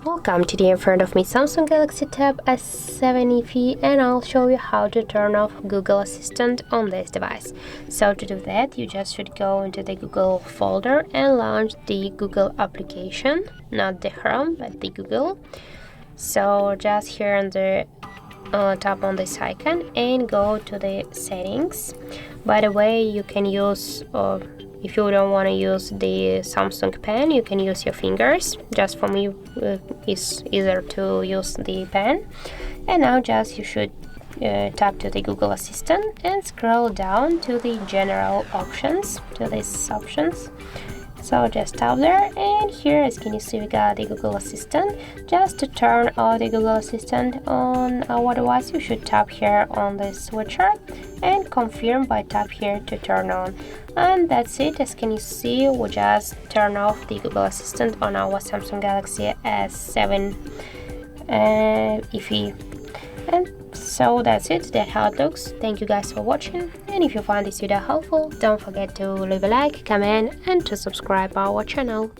Welcome, today in front of me Samsung Galaxy Tab S7 FE, and I'll show you how to turn off Google Assistant on this device. So to do that, you just should go into the Google folder and launch the Google application, not the Chrome but the Google. So just here on the tap on this icon and go to the settings. By the way, you can use if you don't want to use the Samsung pen, you can use your fingers. Just for me, it's easier to use the pen. And now just you should tap to the Google Assistant and scroll down to the general options, to these options. So just tap there, and here, as can you see, we got the Google Assistant. Just to turn on the Google Assistant on our device, you should tap here on the switcher and confirm by tap here to turn on. And that's it. As can you see, we just turn off the Google Assistant on our Samsung Galaxy S7 FE. And so that's it, that's how it looks. Thank you guys for watching, and if you find this video helpful, don't forget to leave a like, comment and to subscribe our channel.